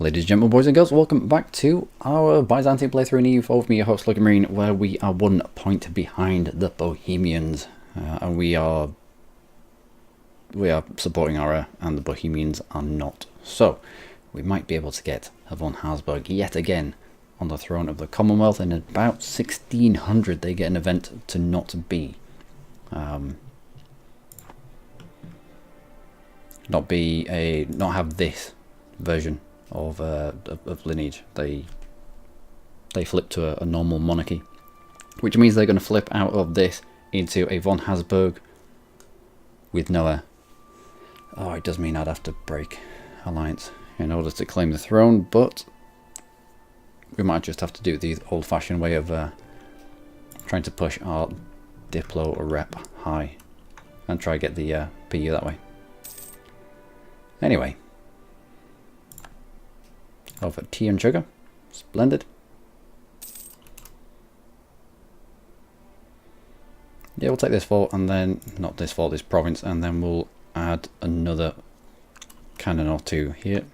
Ladies and gentlemen, boys and girls, welcome back to our Byzantium playthrough in EU4 with me, your host Luckymarine, where we are 1 point behind the Bohemians, and we are supporting our and the Bohemians are not. So we might be able to get von Habsburg yet again on the throne of the Commonwealth. In about 1600, they get an event to not be. Not have this version of lineage. They flip to a normal monarchy, which means they're going to flip out of this into a von Habsburg with no heir. Oh, it does mean I'd have to break alliance in order to claim the throne, but we might just have to do the old-fashioned way of trying to push our Diplo rep high and try to get the PU that way. Anyway. Over tea and sugar. Splendid. Yeah, we'll take this fort and then, not this fort, this province, and then we'll add another cannon or two here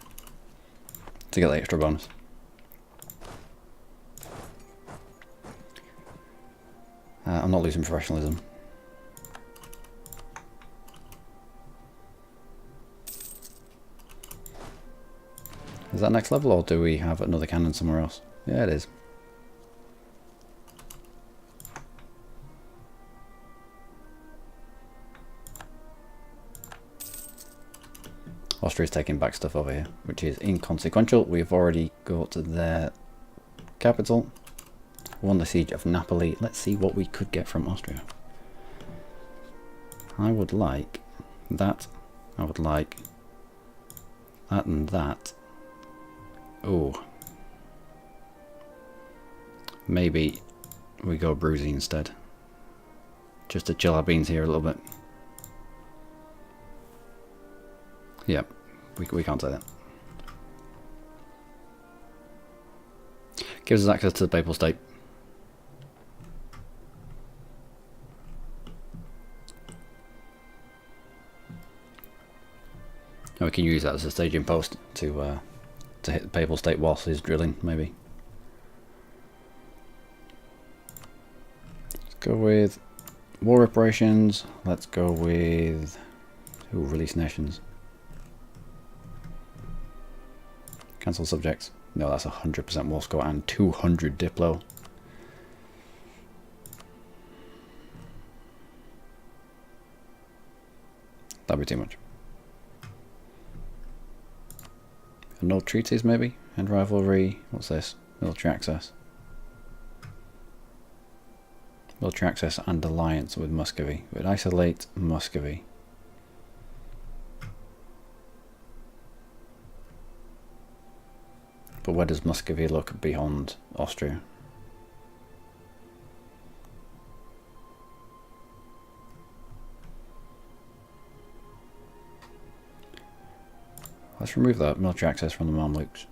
to get the extra bonus. I'm not losing professionalism. Is that next level, or do we have another cannon somewhere else? Yeah, it is. Austria's taking back stuff over here, which is inconsequential. We've already got their capital. Won the siege of Napoli. Let's see what we could get from Austria. I would like that. I would like that and that. Oh, maybe we go Bruzy instead, just to chill our beans here a little bit. Yep, we can't say that. Gives us access to the Papal State. And we can use that as a staging post to hit the Papal State whilst he's drilling, maybe. Let's go with war reparations. Let's go with release nations. Cancel subjects. No, that's 100% war score and 200 Diplo. That'd be too much. No treaties, maybe? And rivalry. What's this? Military access. Military access and alliance with Muscovy. We'd isolate Muscovy. But where does Muscovy look beyond Austria? Let's remove that military access from the Mamluks.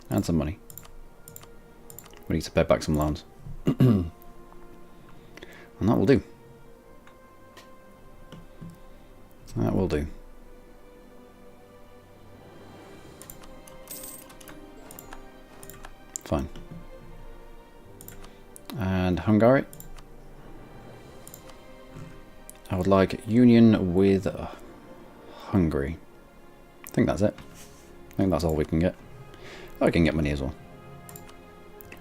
And some money. We need to pay back some loans. And that will do. That will do. Fine. And Hungary. I would like union with Hungary. I think that's it. I think that's all we can get. Oh, we can get money as well.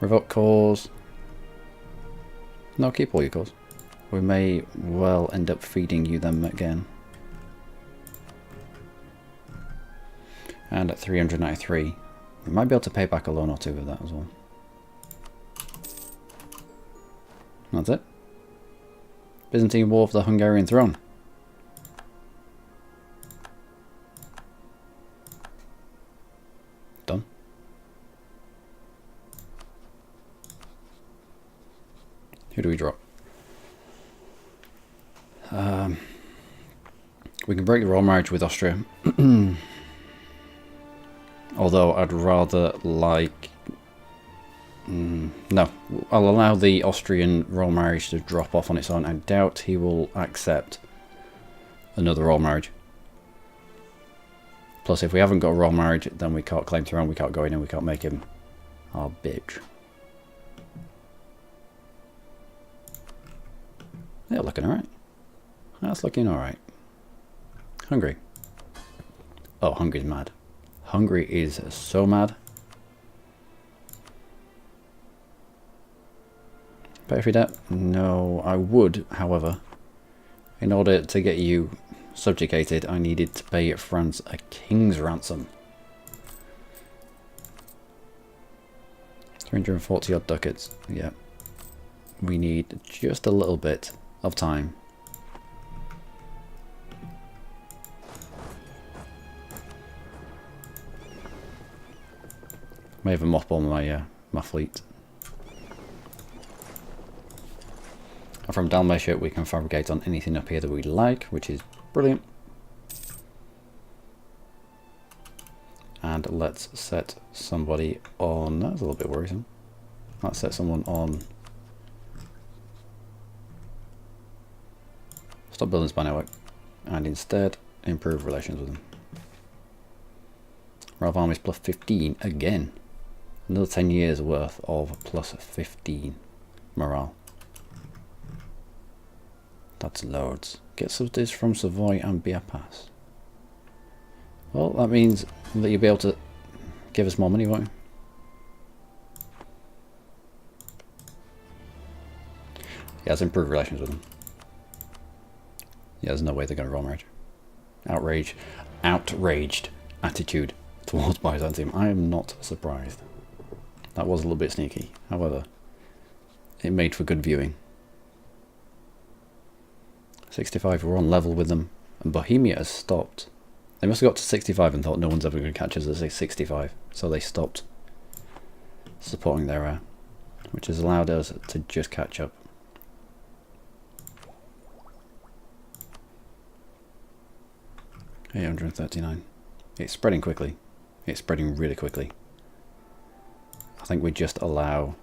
Revoke cause. No, keep all your cause. We may well end up feeding you them again. And at 393, we might be able to pay back a loan or two with that as well. That's it. Byzantine War for the Hungarian throne. Done. Who do we drop? We can break the royal marriage with Austria. Although I'd rather like No, I'll allow the Austrian royal marriage to drop off on its own. I doubt he will accept another royal marriage. Plus, if we haven't got a royal marriage, then we can't claim throne, we can't go in, and we can't make him our bitch. Yeah, looking alright. That's looking alright. Hungary. Oh, Hungary's mad. Hungary is so mad. Pay for debt? No, I would, however. In order to get you subjugated, I needed to pay France a king's ransom. 340 odd ducats. Yeah. We need just a little bit of time. May have a mothball my fleet. And from Dalmatia we can fabricate on anything up here that we like, which is brilliant. And let's set somebody on, that's a little bit worrisome. Let's set someone on, stop building spy network, and instead improve relations with them. Royal armies plus 15 again. Another 10 years worth of plus 15 morale. That's loads. Get subsidies from Savoy and Biapas. Well, that means that you'll be able to give us more money, won't you? Yeah, let's improve relations with them. Yeah, there's no way they're going to roll marriage. Outraged attitude towards Byzantium. I am not surprised. That was a little bit sneaky. However, it made for good viewing. 65, we're on level with them. And Bohemia has stopped. They must have got to 65 and thought no one's ever going to catch us at 65. So they stopped supporting their heir, which has allowed us to just catch up. $839. It's spreading quickly. It's spreading really quickly. I think we just allow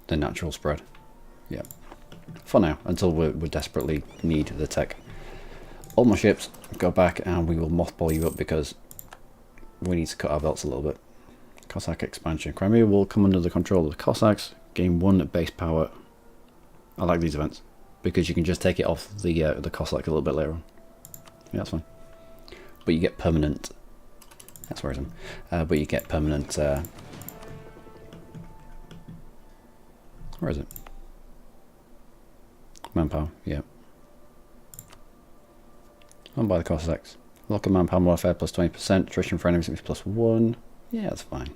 the natural spread. Yeah. For now, until we desperately need the tech. All my ships, go back and we will mothball you up because we need to cut our belts a little bit. Cossack expansion. Crimea will come under the control of the Cossacks. Gain 1 base power. I like these events because you can just take it off the Cossacks a little bit later on. Yeah, that's fine. But you get permanent. That's worrisome. But you get permanent. Where is it? Manpower, yeah. Run by the Cossacks. Local manpower warfare plus 20%. Attrition for enemies is plus 1. Yeah, that's fine.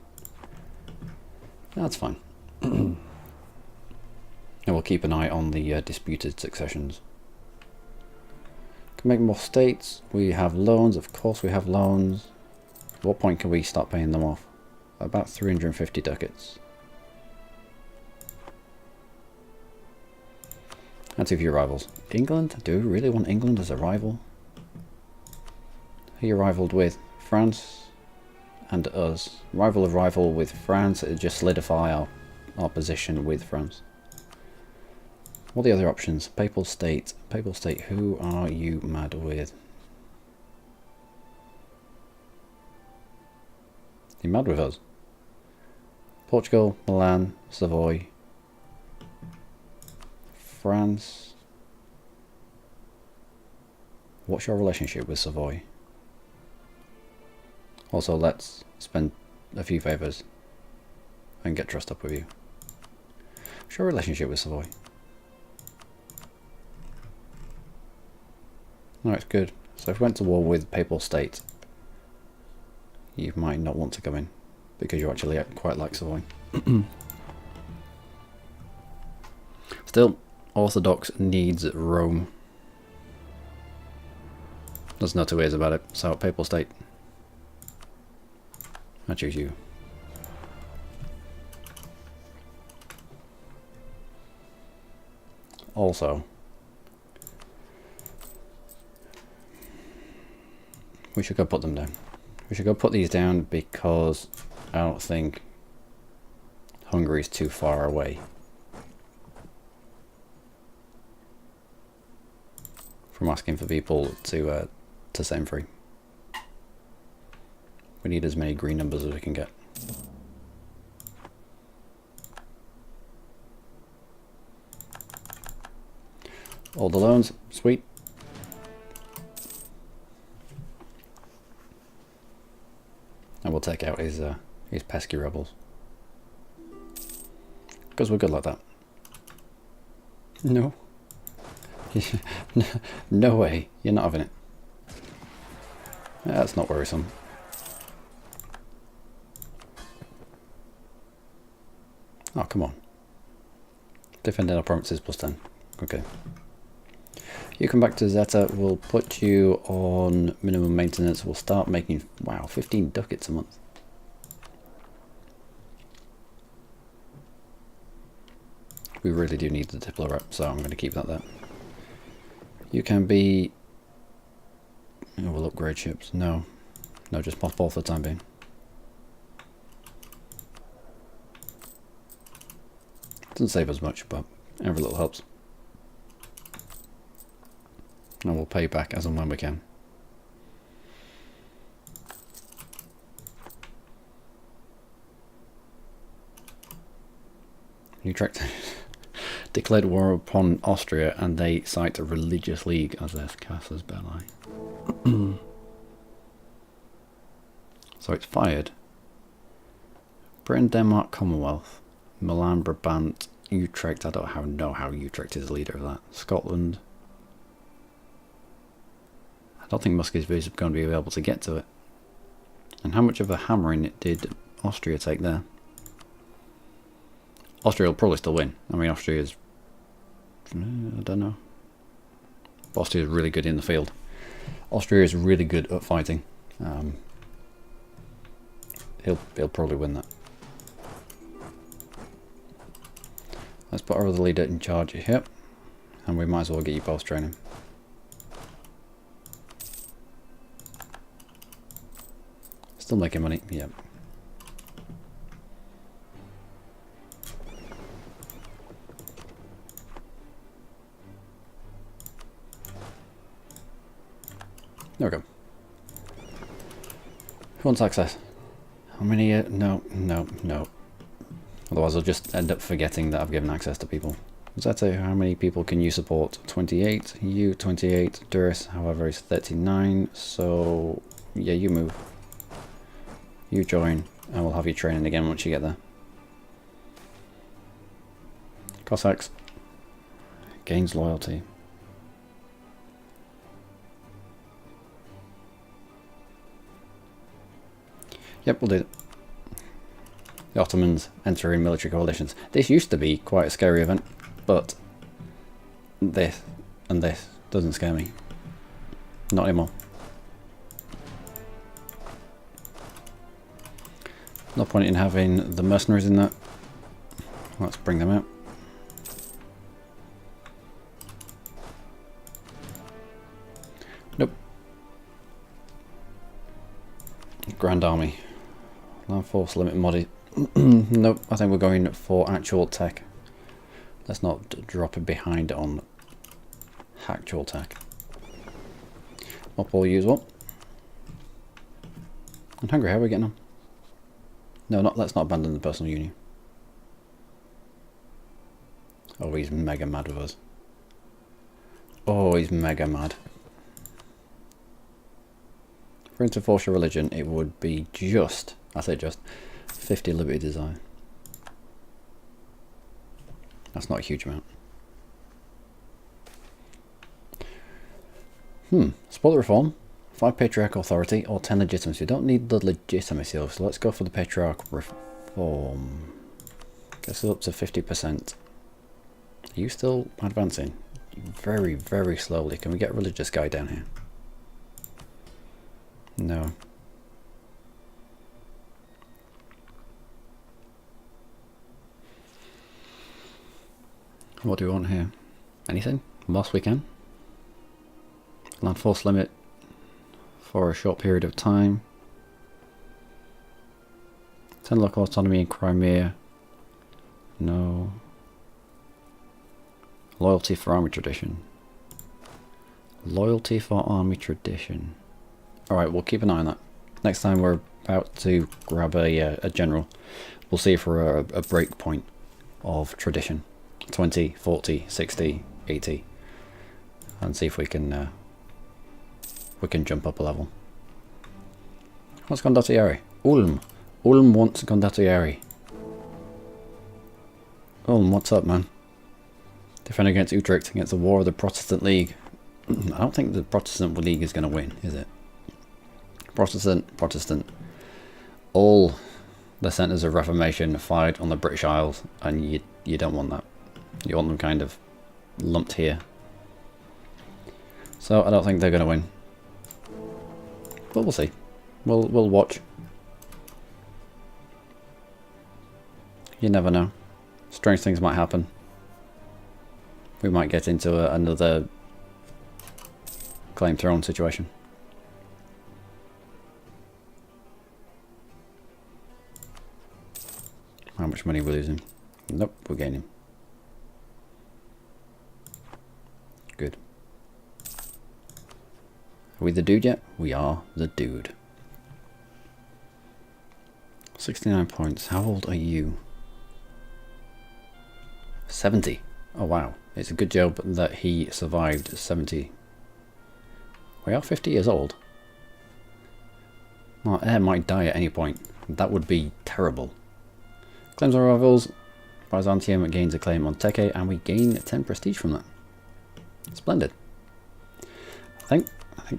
That's fine. And we'll keep an eye on the disputed successions. Can make more states. We have loans, of course we have loans. At what point can we start paying them off? About 350 ducats. That's if your rivals. England? Do we really want England as a rival? Who you rivaled with? France and us. Rival of rival with France. It just solidify our position with France. What are the other options? Papal State. Papal State, who are you mad with? You mad with us? Portugal, Milan, Savoy, France. What's your relationship with Savoy? Also, let's spend a few favours and get trust up with you. What's your relationship with Savoy? No, it's good. So if we went to war with Papal State, you might not want to come in because you actually quite like Savoy. Still, Orthodox needs Rome. There's no two ways about it. So Papal State, I choose you. Also, we should go put them down. We should go put these down because I don't think Hungary's too far away from asking for people to set him free. We need as many green numbers as we can get. All the loans, sweet. And we'll take out his pesky rebels. Because we're good like that. No. No way, you're not having it. That's not worrisome. Oh, come on. Defending our provinces +10. Okay. You come back to Zeta, we'll put you on minimum maintenance. We'll start making, wow, 15 ducats a month. We really do need the Diplo rep, so I'm going to keep that there. You can be... Oh, we'll upgrade ships. No. No, just mothball for the time being. Doesn't save us much, but every little helps. And we'll pay back as and when we can. Utrecht declared war upon Austria, and they cite a religious league as their casus belli. So it's fired. Britain, Denmark, Commonwealth, Milan, Brabant, Utrecht. I don't know how Utrecht is the leader of that. Scotland. I don't think Muscovy is going to be able to get to it. And how much of a hammering did Austria take there? Austria will probably still win. I mean, Austria's... I don't know. Austria is really good in the field. Austria is really good at fighting. He'll probably win that. Let's put our other leader in charge here. And we might as well get you both training. Still making money, yeah. There we go. Who wants access? How many? No. Otherwise I'll just end up forgetting that I've given access to people. Does that say how many people can you support? 28, you 28, Duris, however, is 39, so yeah, you move. You join, and we'll have you training again once you get there. Cossacks. Gains loyalty. Yep, we'll do it. The Ottomans enter in military coalitions. This used to be quite a scary event, but this and this doesn't scare me. Not anymore. No point in having the mercenaries in that. Let's bring them out. Nope. Grand Army. Land Force Limit Modi. Nope, I think we're going for actual tech. Let's not drop it behind on actual tech. Up all usual. And Hungary, how are we getting on? No, let's not abandon the personal union. Oh, he's mega mad with us. Oh, he's mega mad. For him to force your religion, it would be just, I say just, 50 liberty design. That's not a huge amount. Support the reform, 5 patriarchal authority, or 10 legitimacy. We don't need the legitimacy though, so let's go for the patriarchal reform. Gets us up to 50%. Are you still advancing? Very, very slowly. Can we get a religious guy down here? No. What do we want here? Anything? Whilst we can. Land force limit for a short period of time. 10 local autonomy in Crimea. No. Loyalty for army tradition. Loyalty for army tradition. Alright, we'll keep an eye on that. Next time we're about to grab a general, we'll see if we're a break point of tradition. 20, 40, 60, 80. And see if we can jump up a level. What's Condottieri? Ulm. Ulm wants Condottieri. Ulm, what's up, man? Defend against Utrecht against the War of the Protestant League. I don't think the Protestant League is going to win, is it? Protestant. All the centres of Reformation fired on the British Isles, and you don't want that. You want them kind of lumped here. So I don't think they're going to win. But we'll see. We'll watch. You never know. Strange things might happen. We might get into another claim throne situation. How much money we're losing? Nope, we're gaining. Good. Are we the dude yet? We are the dude. 69 points. How old are you? 70. Oh wow. It's a good job that he survived 70. We are 50 years old. Our heir might die at any point. That would be terrible. Claims our rivals. Byzantium gains a claim on Teke, and we gain 10 prestige from that. Splendid. I think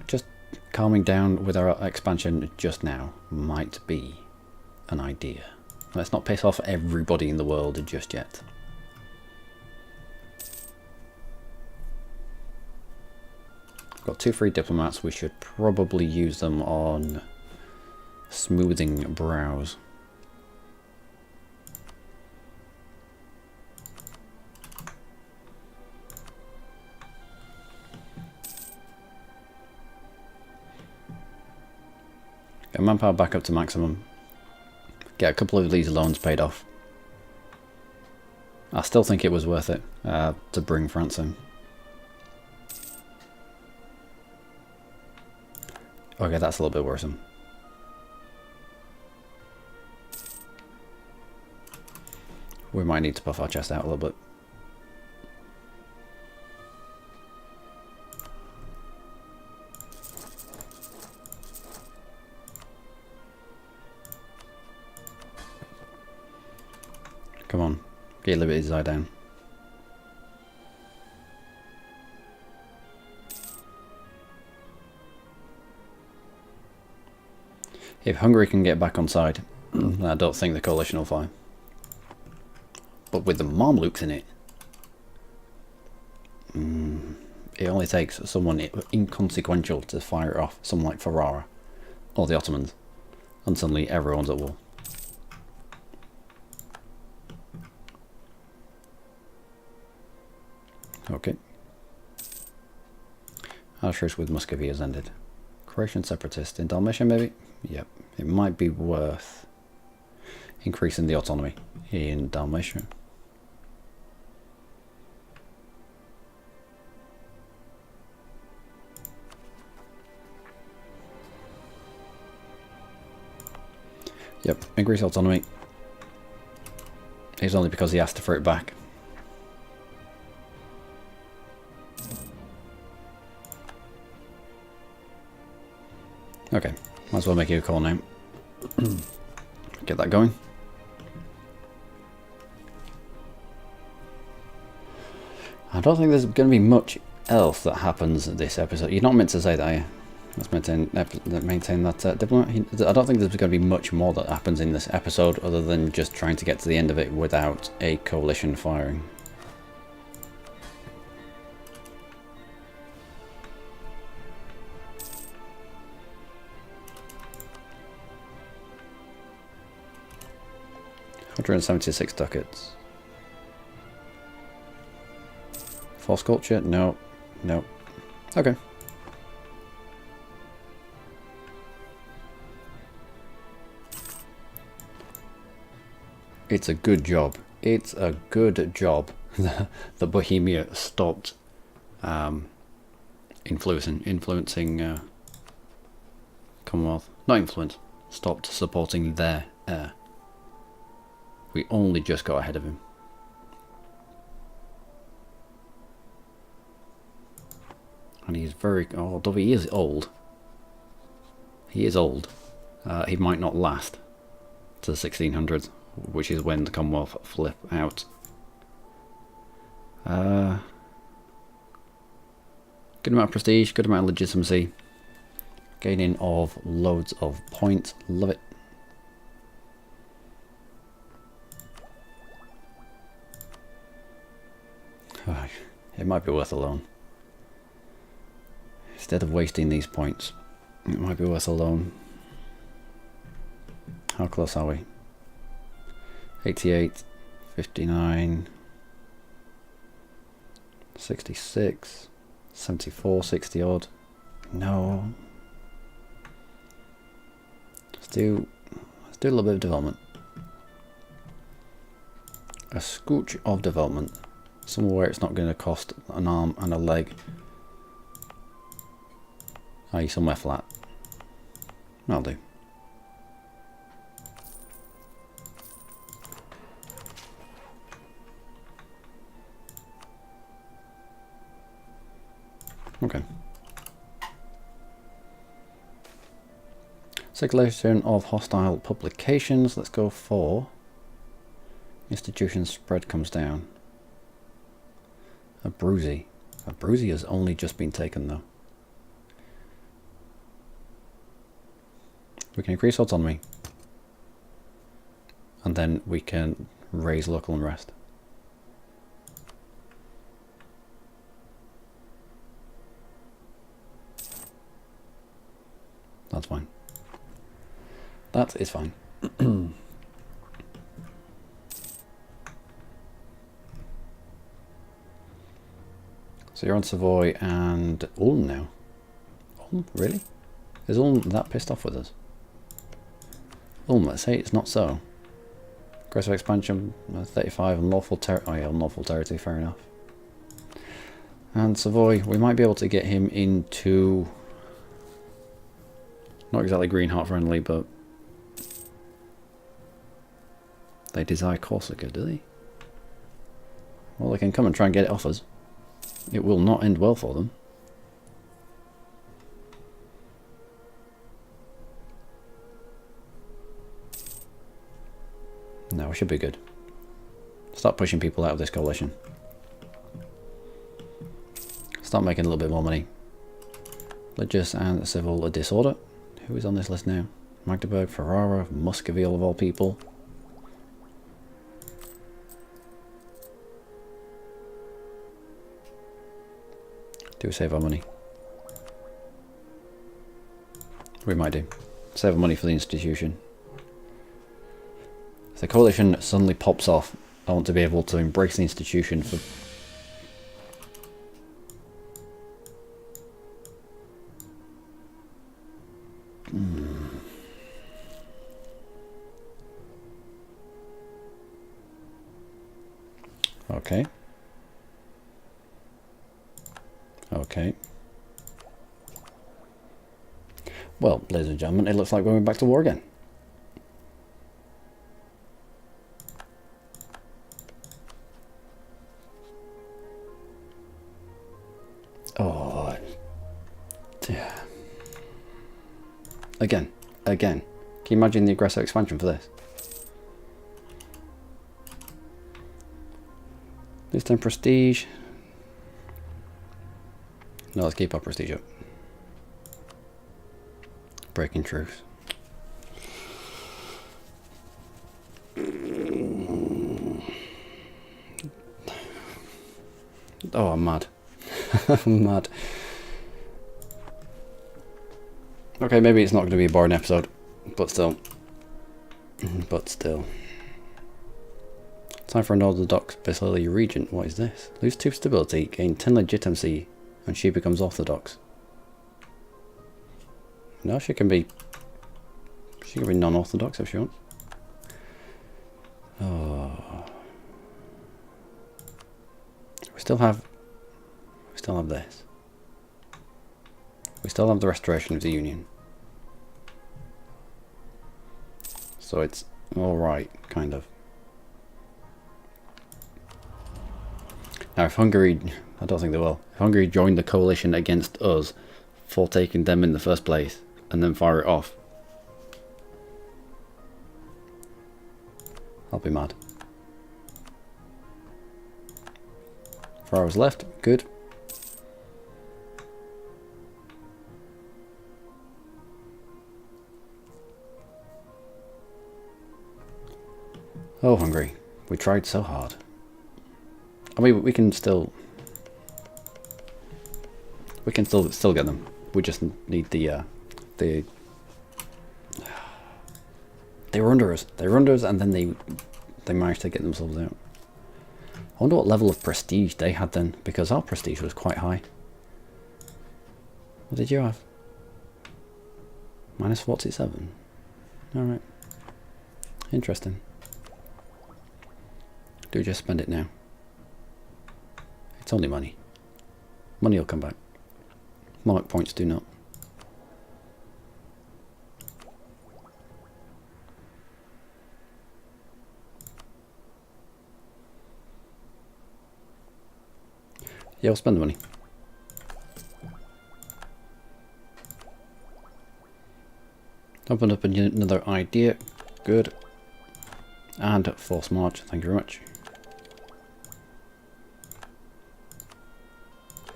just calming down with our expansion just now might be an idea. Let's not piss off everybody in the world just yet. Got 2 free diplomats. We should probably use them on smoothing brows. Get manpower back up to maximum. Get a couple of these loans paid off. I still think it was worth it to bring France in. Okay, that's a little bit worrisome. We might need to puff our chest out a little bit. Come on, get Liberty's eye down. If Hungary can get back on side, I don't think the coalition will fly. But with the Mamluks in it, it only takes someone inconsequential to fire it off, someone like Ferrara or the Ottomans, and suddenly everyone's at war. Okay. Our truce with Muscovy has ended. Croatian separatist in Dalmatia, maybe? Yep. It might be worth increasing the autonomy in Dalmatia. Yep, increase autonomy. It's only because he asked for it back. Okay, might as well make you a call now. Get that going. I don't think there's going to be much else that happens in this episode. You're not meant to say that, are you? Let's maintain that diplomat. I don't think there's going to be much more that happens in this episode other than just trying to get to the end of it without a coalition firing. $176 ducats. False culture? No. No. Okay. It's a good job. It's a good job that Bohemia stopped influencing Commonwealth. Not influence. Stopped supporting their heir. We only just got ahead of him. And he's very... Oh, although he is old. He is old. He might not last to the 1600s, which is when the Commonwealth flip out. Good amount of prestige, good amount of legitimacy. Gaining of loads of points. Love it. It might be worth a loan. Instead of wasting these points, it might be worth a loan. How close are we? 88, 59, 66, 74, 60 odd. No. Let's do a little bit of development. A scooch of development. Somewhere where it's not going to cost an arm and a leg. i.e. somewhere flat. That'll do. Okay. Circulation of hostile publications. Let's go for institution spread comes down. A Bruzy. A Bruzy has only just been taken though. We can increase autonomy. And then we can raise local unrest. That's fine. That is fine. So you're on Savoy and Ulm now. Ulm? Really? Is Ulm that pissed off with us? Ulm, let's say it's not so. Aggressive expansion, 35, unlawful territory. Oh yeah, unlawful territory, fair enough. And Savoy, we might be able to get him into... Not exactly Greenheart friendly, but... They desire Corsica, do they? Well, they can come and try and get it off us. It will not end well for them. No, we should be good. Start pushing people out of this coalition. Start making a little bit more money. Religious and civil disorder. Who is on this list now? Magdeburg, Ferrara, Muscoville of all people. Do we save our money? We might do. Save our money for the institution. If the coalition suddenly pops off, I want to be able to embrace the institution for... Okay. Okay. Well, ladies and gentlemen, it looks like we're going back to war again. Oh. Yeah. Again. Can you imagine the aggressive expansion for this? This time prestige. No, let's keep our prestige up. Breaking truth. Oh, I'm mad. I'm mad. Okay, maybe it's not going to be a boring episode, but still. Time for an Orthodox Basilica Regent. What is this? Lose 2 stability, gain 10 legitimacy, and she becomes Orthodox. No, she can be non-Orthodox if she wants. Oh. We still have this. We still have the restoration of the Union. So it's alright, kind of. Now if Hungary, I don't think they will, if Hungary joined the coalition against us for taking them in the first place and then fire it off, I'll be mad. 4 hours left, good. Oh, Hungary, we tried so hard. I mean, we can still get them. We just need the they were under us. They were under us, and then they managed to get themselves out. I wonder what level of prestige they had then, because our prestige was quite high. What did you have? Minus 47. All right. Interesting. Do just spend it now. It's only money. Money will come back. Monarch points do not. Yeah, we'll spend the money. Open up another idea. Good. And force march. Thank you very much.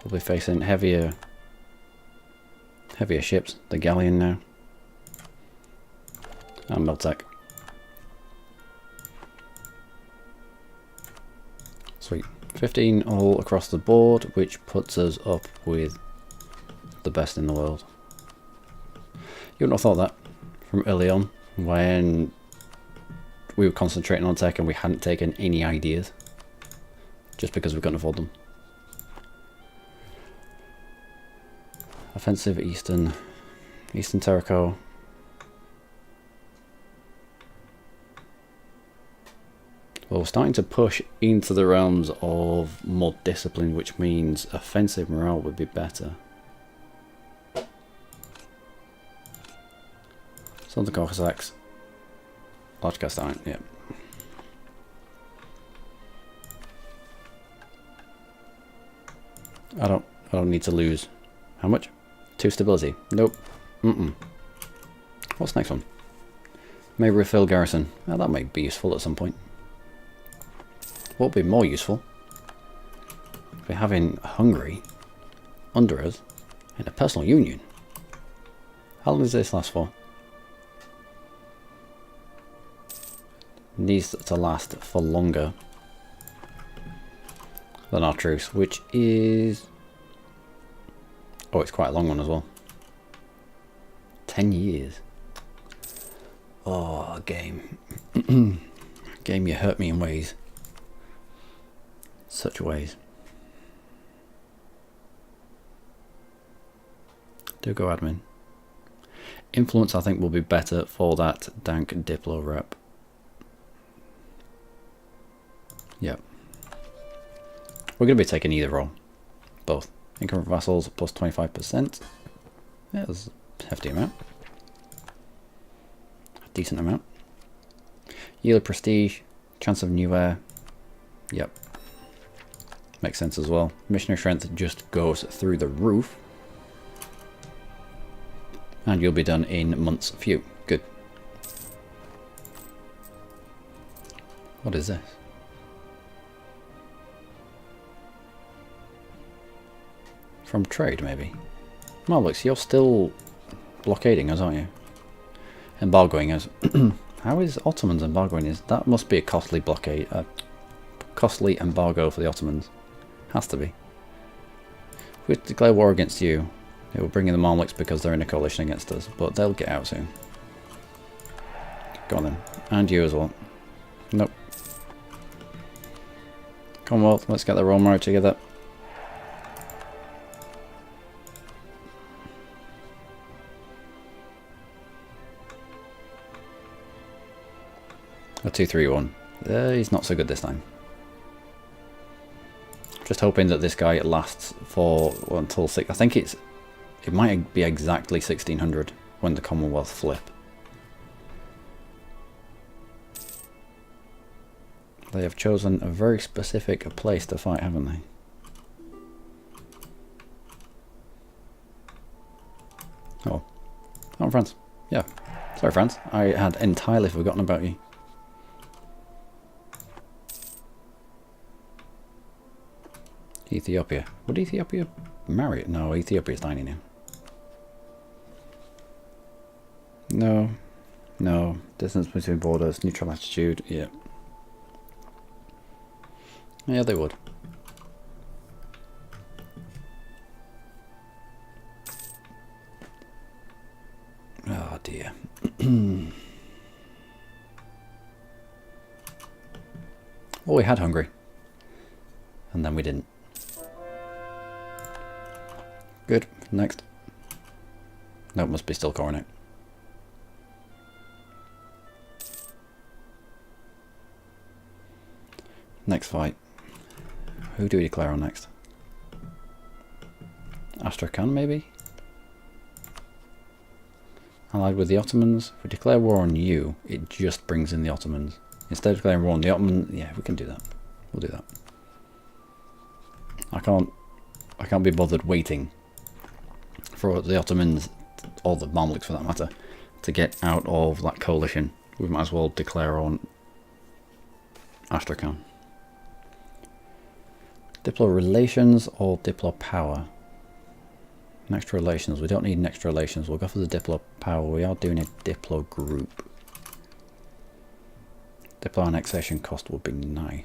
We'll be facing heavier ships. The galleon now. And Miltech. Sweet. 15 all across the board, which puts us up with the best in the world. You wouldn't have thought that from early on, when we were concentrating on tech and we hadn't taken any ideas, just because we couldn't afford them. Offensive Eastern Terrico. Well, we're starting to push into the realms of more discipline, which means offensive morale would be better. Southern Cossacks. Large cast iron, yeah. I don't need to lose. How much? 2 stability. Nope. What's next one? May refill garrison. Oh, that might be useful at some point. What would be more useful? We're having Hungary under us in a personal union. How long does this last for? Needs to last for longer than our truce, which is... oh, it's quite a long one as well. 10 years. Oh, game. Game, you hurt me in ways. Such ways. Do go admin. Influence, I think, will be better for that dank Diplo rep. Yep. We're going to be taking either role. Both. Income from vassals plus 25%. Yeah, that's a hefty amount. A decent amount. Yield of prestige. Chance of new heir. Yep. Makes sense as well. Missionary strength just goes through the roof. And you'll be done in months few. Good. What is this? From trade, maybe? Malvix, you're still blockading us, aren't you? Embargoing us. How is Ottomans embargoing us? That must be a costly blockade. A costly embargo for the Ottomans. Has to be. If we declare war against you, it will bring in the Mamluks because they're in a coalition against us, but they'll get out soon. Go on then. And you as well. Nope. Commonwealth, let's get the Royal Marriage together. A 2-3-1. He's not so good this time. Just hoping that this guy lasts for until 6. I think it's It might be exactly 1600 when the Commonwealth flip. They have chosen a very specific place to fight, haven't they? Oh. Oh, France. Yeah. Sorry, France. I had entirely forgotten about you. Ethiopia. Would Ethiopia marry it? No, Ethiopia's tiny now. No. No. Distance between borders. Neutral attitude. Yeah. Yeah, they would. Oh dear. Well, we had Hungary. And then we didn't. Good. Next. No, it must be still coronet. Next fight. Who do we declare on next? Astrakhan, maybe? Allied with the Ottomans. If we declare war on you, it just brings in the Ottomans. Instead of declaring war on the Ottomans, yeah, we can do that. We'll do that. I can't be bothered waiting for the Ottomans, or the Mamluks for that matter, to get out of that coalition. We might as well declare on Astrakhan. Diplo relations or Diplo power? Next relations. We don't need next relations. We'll go for the Diplo power. We are doing a Diplo group. Diplo annexation cost would be nice.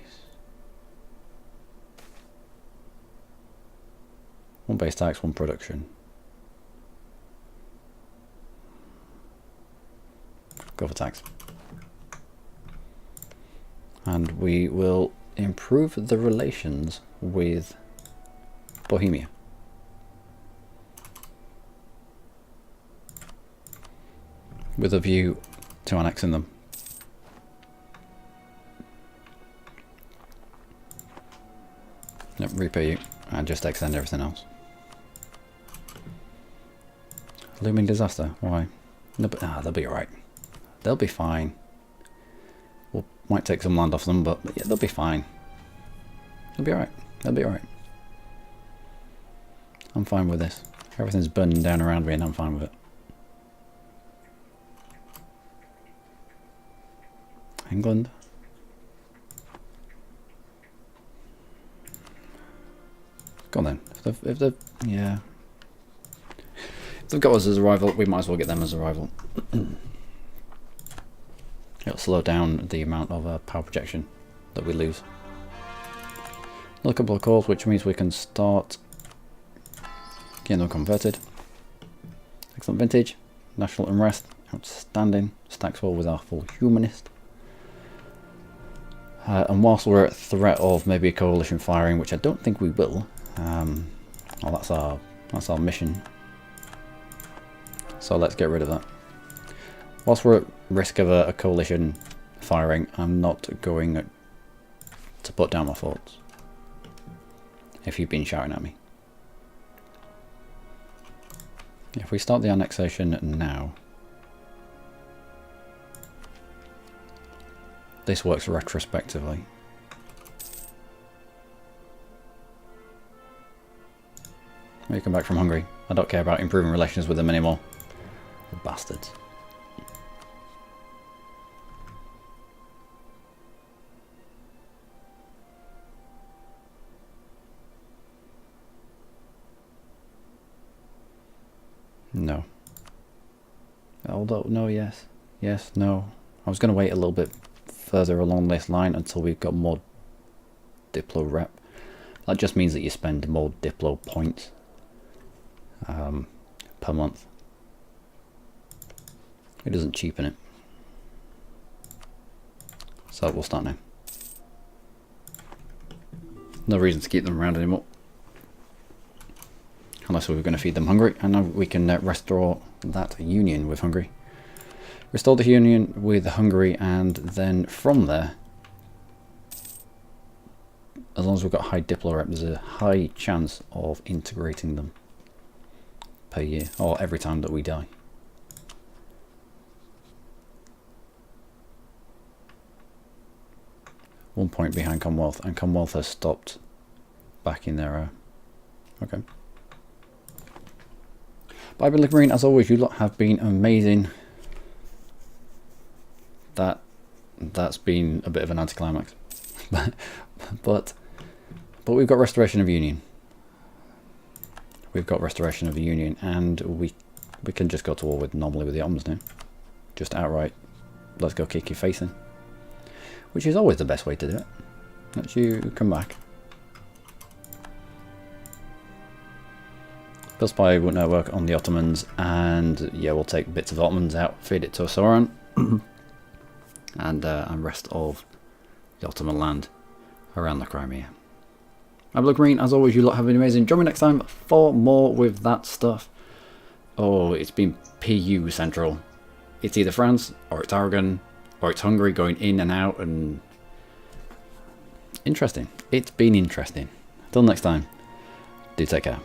One base tax, one production. Go for tax. And we will improve the relations with Bohemia. With a view to annexing them. Yep, repay you and just extend everything else. Looming disaster, why? No, but, they'll be alright. They'll be fine. We might take some land off them, but yeah, they'll be fine. They'll be alright. They'll be alright. I'm fine with this. Everything's burning down around me and I'm fine with it. England. Go on then. If they've yeah. If they've got us as a rival, we might as well get them as a rival. It'll slow down the amount of power projection that we lose. Another couple of calls, which means we can start getting them converted. Excellent vintage. National unrest. Outstanding. Stacks well with our full humanist. And whilst we're at threat of maybe a coalition firing, which I don't think we will, well, that's our mission. So let's get rid of that. Whilst we're at risk of a coalition firing, I'm not going to put down my forts. If you've been shouting at me. If we start the annexation now, this works retrospectively. When you come back from Hungary, I don't care about improving relations with them anymore. The bastards. No. Although, no, yes. Yes, no. I was going to wait a little bit further along this line until we've got more Diplo rep. That just means that you spend more Diplo points per month. It doesn't cheapen it. So we'll start now. No reason to keep them around anymore. Unless we were going to feed them Hungary, and now we can restore that union with Hungary. Restore the union with Hungary, and then from there, as long as we've got high Diplo rep, there's a high chance of integrating them per year, or every time that we die. One point behind Commonwealth, and Commonwealth has stopped backing their... okay. But I've been Luckymarine, as always, you lot have been amazing. That's been a bit of an anticlimax. but we've got Restoration of Union. We've got Restoration of the Union, and we can just go to war with normally with the Ottomans now. Just outright, let's go kick your face in. Which is always the best way to do it. Let you come back. Build spy network on the Ottomans, and yeah, we'll take bits of Ottomans out, feed it to Sauron, and rest of the Ottoman land around the Crimea. I'm Luckymarine, as always, you lot have been amazing. Join me next time for more with that stuff. Oh, it's been PU central. It's either France, or it's Aragon, or it's Hungary going in and out, and interesting. It's been interesting. Till next time, do take care.